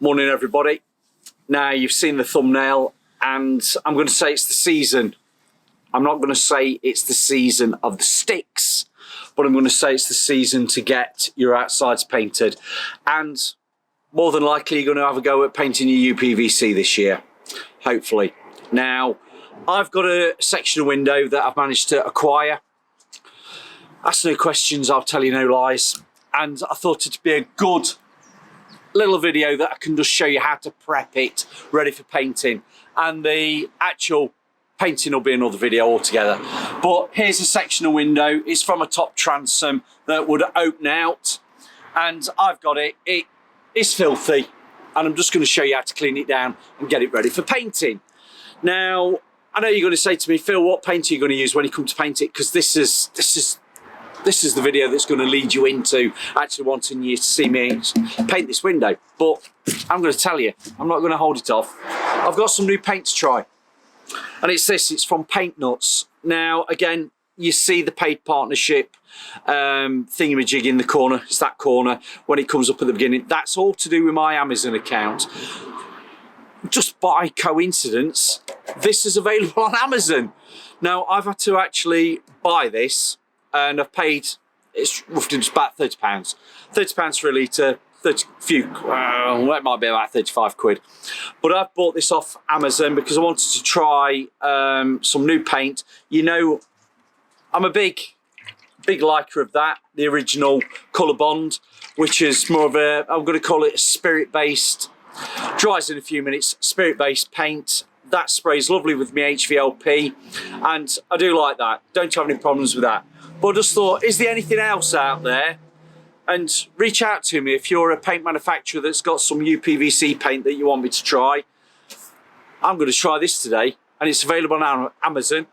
Morning everybody. Now you've seen the thumbnail and I'm going to say it's the season. I'm not going to say it's the season of the sticks, but I'm going to say it's the season to get your outsides painted, and more than likely you're going to have a go at painting your uPVC this year, hopefully. Now I've got a sectional window that I've managed to acquire. Ask no questions, I'll tell you no lies, and I thought it'd be a good little video that I can just show you how to prep it ready for painting, and the actual painting will be another video altogether. But here's a sectional window. It's from a top transom that would open out, and I've got it. It is filthy, and I'm just going to show you how to clean it down and get it ready for painting. Now I know you're going to say to me, Phil, what paint are you going to use when you come to paint it? Because this is the video that's going to lead you into actually wanting you to see me paint this window. But I'm going to tell you, I'm not going to hold it off. I've got some new paint to try, and it's this. It's from Paint Nuts. Now again, you see the paid partnership thingamajig in the corner. It's that corner when it comes up at the beginning. That's all to do with my Amazon account. Just by coincidence, this is available on Amazon. Now I've had to actually buy this, and I've paid, it's roughly just about £30. £30 for a litre, it might be about 35 quid. But I've bought this off Amazon because I wanted to try some new paint. You know, I'm a big liker of that, the original Colour Bond, which is more of a, I'm going to call it a spirit-based, dries in a few minutes, spirit-based paint. That sprays lovely with my HVLP, and I do like that. Don't have any problems with that. But I just thought, is there anything else out there? And reach out to me if you're a paint manufacturer that's got some uPVC paint that you want me to try. I'm going to try this today, and it's available on Amazon.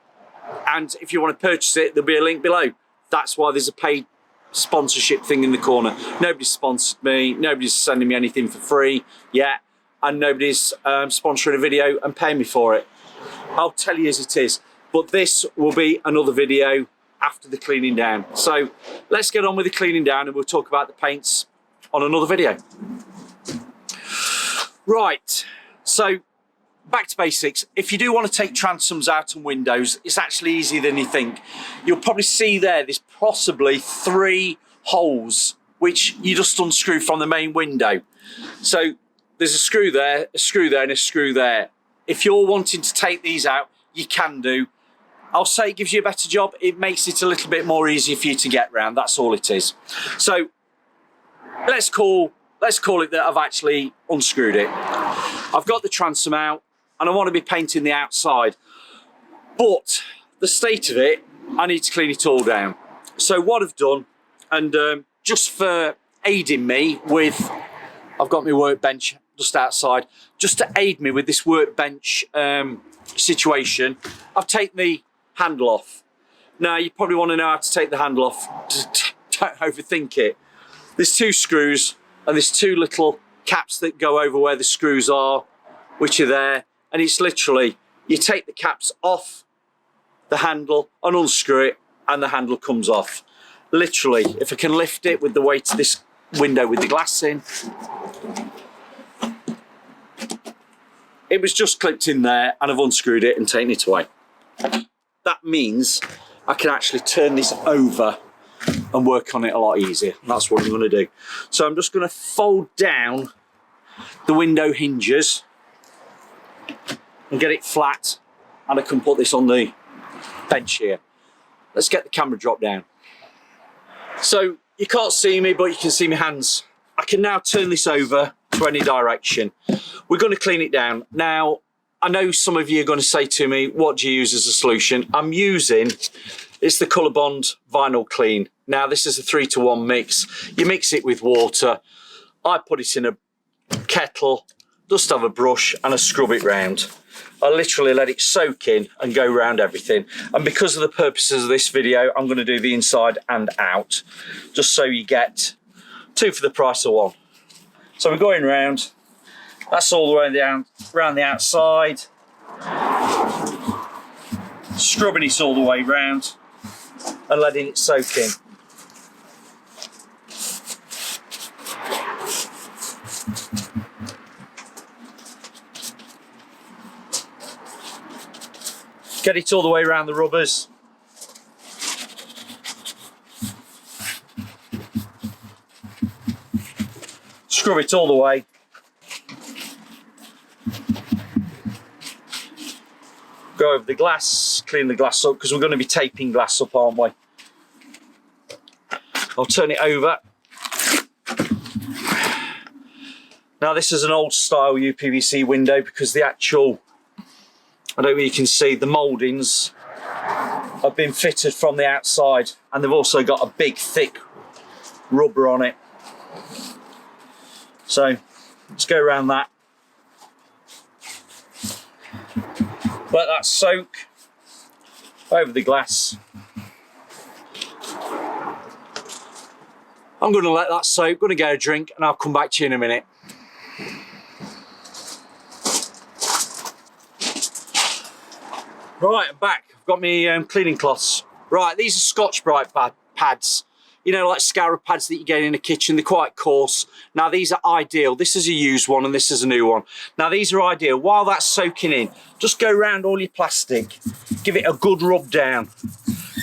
And if you want to purchase it, there'll be a link below. That's why there's a paid sponsorship thing in the corner. Nobody's sponsored me, nobody's sending me anything for free yet, and nobody's sponsoring a video and paying me for it. I'll tell you as it is. But this will be another video after the cleaning down. So let's get on with the cleaning down, and we'll talk about the paints on another video. Right, so back to basics. If you do want to take transoms out and windows, it's actually easier than you think. You'll probably see there's possibly 3 holes which you just unscrew from the main window. So there's a screw there, a screw there, and a screw there. If you're wanting to take these out, you can do. I'll say it gives you a better job. It makes it a little bit more easy for you to get round. That's all it is. So let's call it that I've actually unscrewed it. I've got the transom out, and I want to be painting the outside. But the state of it, I need to clean it all down. So what I've done, and just for aiding me with, I've got my workbench just outside, just to aid me with this workbench situation, I've taken the handle off. Now you probably want to know how to take the handle off. Don't overthink it. There's 2 screws, and there's 2 little caps that go over where the screws are, which are there, and it's literally, you take the caps off the handle and unscrew it, and the handle comes off. Literally, if I can lift it with the weight of this window with the glass in, it was just clipped in there, and I've unscrewed it and taken it away. That means I can actually turn this over and work on it a lot easier. That's what I'm going to do. So I'm just going to fold down the window hinges and get it flat, and I can put this on the bench here. Let's get the camera drop down. So you can't see me, but you can see my hands. I can now turn this over to any direction. We're going to clean it down. Now, I know some of you are going to say to me, what do you use as a solution? I'm using, it's the Colour Bond Vinyl Clean. Now, this is a 3-to-1 mix. You mix it with water. I put it in a kettle, just have a brush, and I scrub it round. I literally let it soak in and go round everything. And because of the purposes of this video, I'm going to do the inside and out, just so you get 2 for the price of 1. So we're going round. That's all the way down around the outside. Scrubbing it all the way round and letting it soak in. Get it all the way around the rubbers. Scrub it all the way. Go over the glass, clean the glass up, because we're going to be taping glass up, aren't we? I'll turn it over. Now this is an old style uPVC window, because the actual, I don't know if you can see, the mouldings have been fitted from the outside, and they've also got a big thick rubber on it. So let's go around that. Let that soak over the glass. I'm going to let that soak, going to get a drink, and I'll come back to you in a minute. Right, I'm back. I've got my cleaning cloths. Right, these are Scotch-Brite pads. You know, like scarab pads that you get in a kitchen. They're quite coarse. Now, these are ideal. This is a used one and this is a new one. Now, these are ideal. While that's soaking in, just go around all your plastic. Give it a good rub down.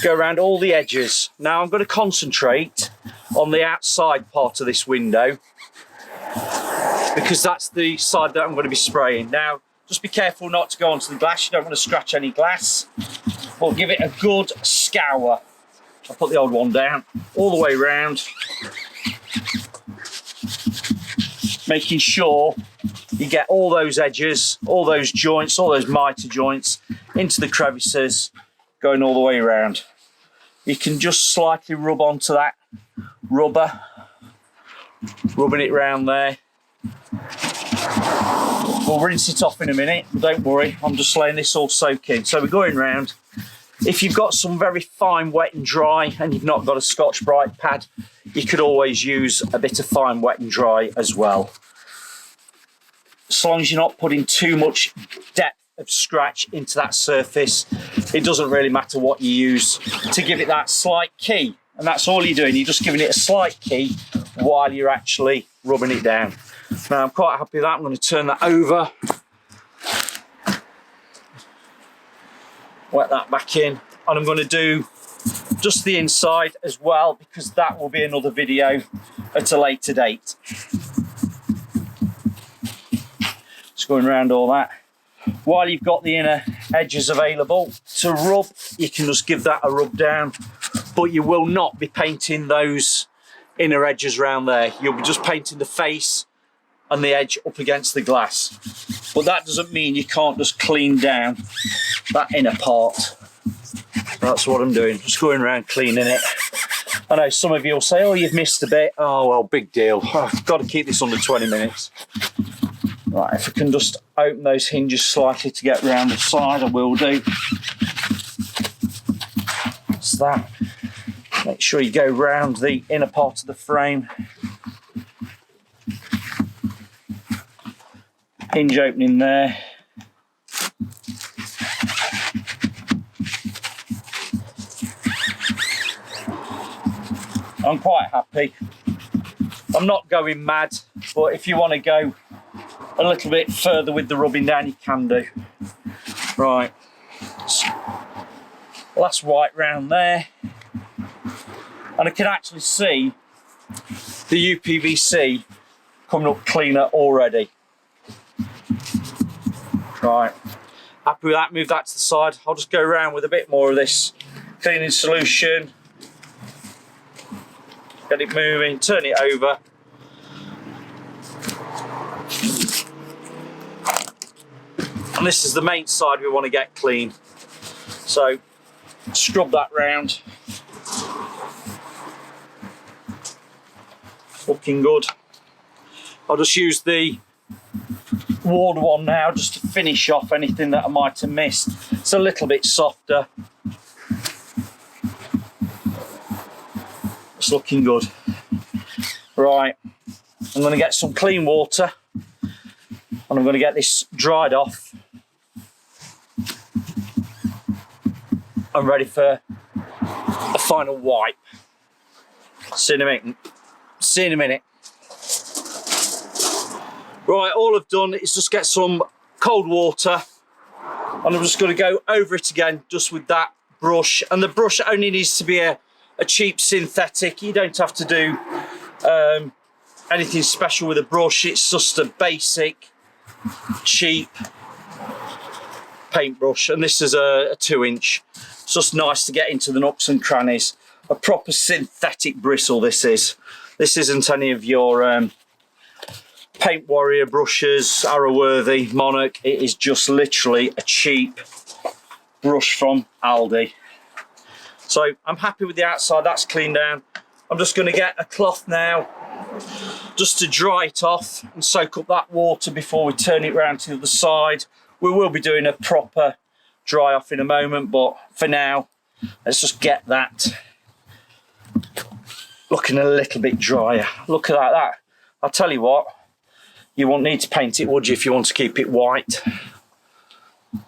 Go around all the edges. Now, I'm going to concentrate on the outside part of this window, because that's the side that I'm going to be spraying. Now, just be careful not to go onto the glass. You don't want to scratch any glass. But give it a good scour. I'll put the old one down, all the way around. Making sure you get all those edges, all those joints, all those mitre joints into the crevices, going all the way around. You can just slightly rub onto that rubber, rubbing it round there. We'll rinse it off in a minute, but don't worry, I'm just letting this all soak in. So we're going round. If you've got some very fine wet and dry and you've not got a Scotch-Brite pad, you could always use a bit of fine wet and dry as well. As long as you're not putting too much depth of scratch into that surface, it doesn't really matter what you use to give it that slight key. And that's all you're doing, you're just giving it a slight key while you're actually rubbing it down. Now I'm quite happy with that. I'm going to turn that over. Wet that back in, and I'm going to do just the inside as well, because that will be another video at a later date. Just going around all that. While you've got the inner edges available to rub, you can just give that a rub down, but you will not be painting those inner edges around there. You'll be just painting the face and the edge up against the glass. But that doesn't mean you can't just clean down that inner part. That's what I'm doing, just going around cleaning it. I know some of you will say, oh, you've missed a bit. Oh, well, big deal. I've got to keep this under 20 minutes. Right, if I can just open those hinges slightly to get around the side, I will do. That's that. Make sure you go round the inner part of the frame. Hinge opening there. I'm quite happy. I'm not going mad, but if you want to go a little bit further with the rubbing down, you can do. Right. Last white round there. And I can actually see the uPVC coming up cleaner already. Right, happy with that, move that to the side. I'll just go around with a bit more of this cleaning solution. Get it moving, turn it over. And this is the main side we want to get clean. So, scrub that round. Looking good. I'll just use the ward one now just to finish off anything that I might have missed. It's a little bit softer. It's looking good. Right, I'm going to get some clean water and I'm going to get this dried off. I'm ready for a final wipe. See you in a minute. See you in a minute. Right, all I've done is just get some cold water And I'm just going to go over it again just with that brush. And the brush only needs to be a cheap synthetic. You don't have to do anything special with a brush. It's just a basic cheap paintbrush, and this is a 2-inch. It's just nice to get into the nooks and crannies. A proper synthetic bristle this is. This isn't any of your Paint Warrior brushes, Arrowworthy, Monarch. It is just literally a cheap brush from Aldi. So I'm happy with the outside, that's cleaned down. I'm just going to get a cloth now just to dry it off and soak up that water before we turn it around to the other side. We will be doing a proper dry off in a moment, but for now, let's just get that looking a little bit drier. Look at that. I'll tell you what, you won't need to paint it, would you, if you want to keep it white?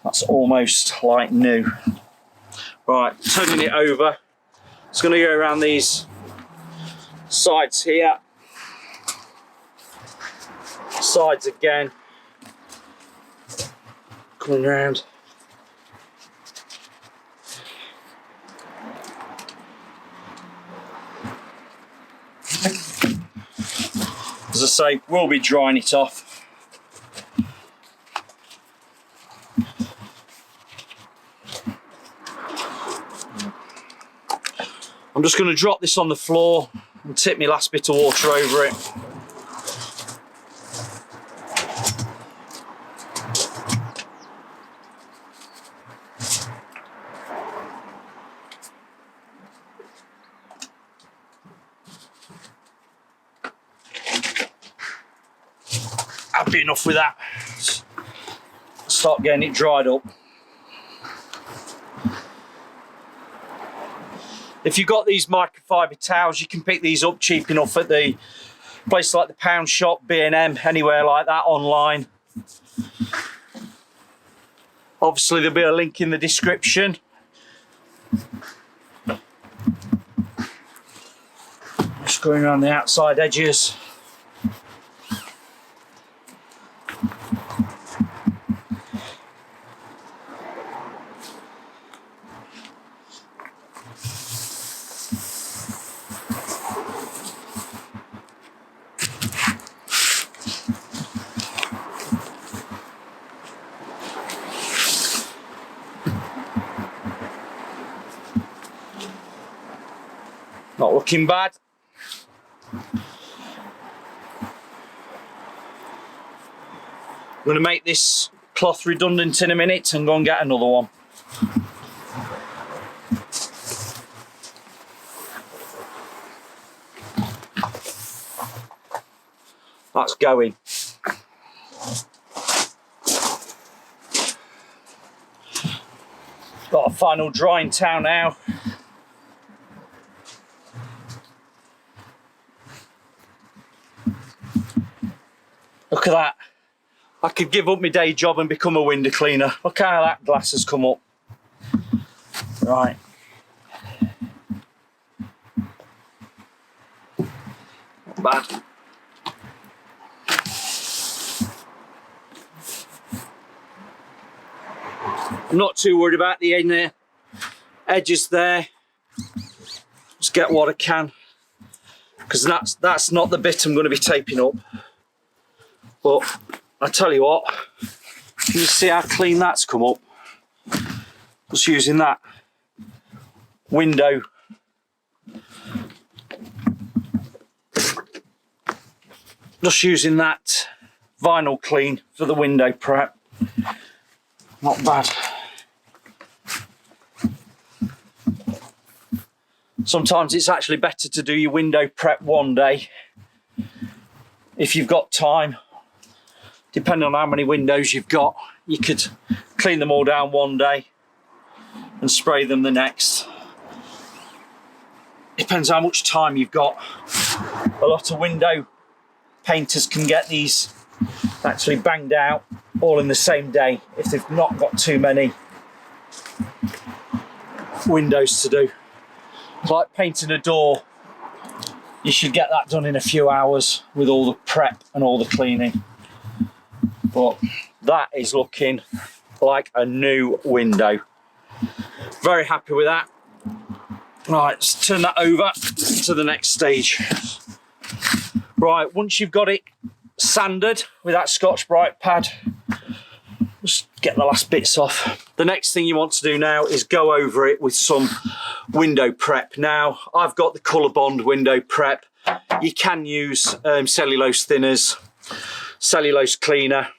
That's almost like new. Right, turning it over. It's going to go around these sides here. Sides again. Coming round. As I say, we'll be drying it off. I'm just going to drop this on the floor and tip my last bit of water over it. Happy enough with that. Start getting it dried up. If you've got these microfiber towels, you can pick these up cheap enough at the place like the Pound Shop, B&M, anywhere like that online. Obviously there'll be a link in the description. Just going around the outside edges. Not looking bad. I'm going to make this cloth redundant in a minute and go and get another one. That's going. Got a final drying towel now. Look at that. I could give up my day job and become a window cleaner. Look how that glass has come up. Right. Not bad. I'm not too worried about the inner edges there. Just get what I can, because that's not the bit I'm going to be taping up. But I tell you what, can you see how clean that's come up? Just using that window. Just using that vinyl clean for the window prep. Not bad. Sometimes it's actually better to do your window prep one day if you've got time. Depending on how many windows you've got, you could clean them all down one day and spray them the next. Depends how much time you've got. A lot of window painters can get these actually banged out all in the same day if they've not got too many windows to do. It's like painting a door. You should get that done in a few hours with all the prep and all the cleaning. But that is looking like a new window. Very happy with that. Right, let's turn that over to the next stage. Right, once you've got it sanded with that Scotch Brite pad, just get the last bits off. The next thing you want to do now is go over it with some window prep. Now, I've got the Colour Bond window prep. You can use cellulose thinners, cellulose cleaner,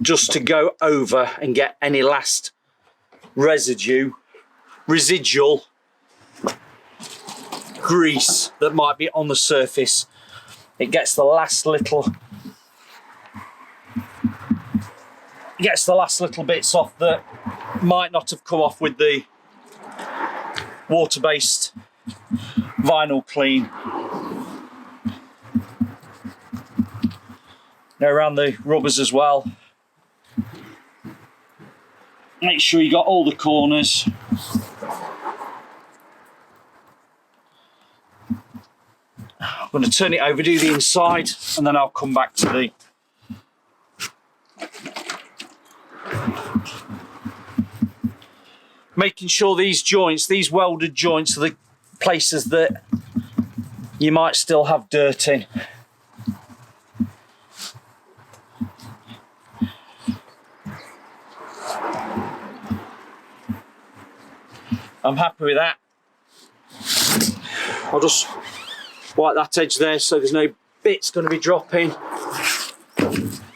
just to go over and get any last residual grease that might be on the surface. It gets the last little bits off that might not have come off with the water-based vinyl clean. Now around the rubbers as well. Make sure you got all the corners. I'm going to turn it over, do the inside, and then I'll come back to the making sure these joints, these welded joints, are the places that you might still have dirt in. I'm happy with that. I'll just wipe that edge there so there's no bits going to be dropping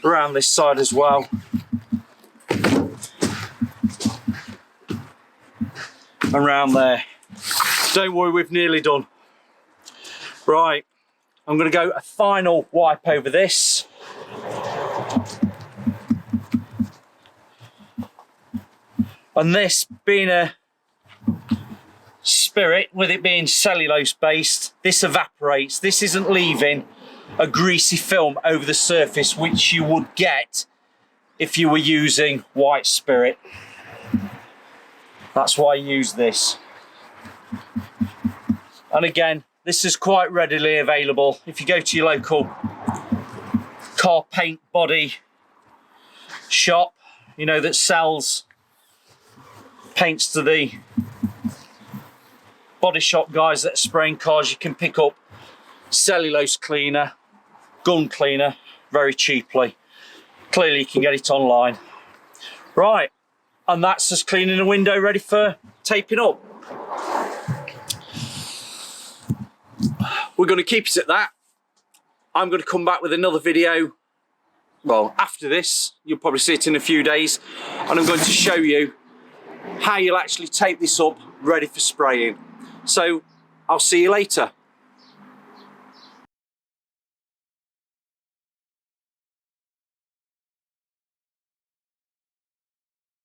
around this side as well. Around there. Don't worry, we've nearly done. Right, I'm going to go a final wipe over this. And this being a spirit, with it being cellulose based, this evaporates. This isn't leaving a greasy film over the surface, which you would get if you were using white spirit. That's why I use this. And again, this is quite readily available. If you go to your local car paint body shop, you know, that sells paints to the body shop guys that are spraying cars, you can pick up cellulose cleaner, gun cleaner very cheaply. Clearly you can get it online. Right, and that's us cleaning the window ready for taping up. We're going to keep it at that. I'm going to come back with another video, well, after this. You'll probably see it in a few days, and I'm going to show you how you'll actually tape this up ready for spraying. So I'll see you later.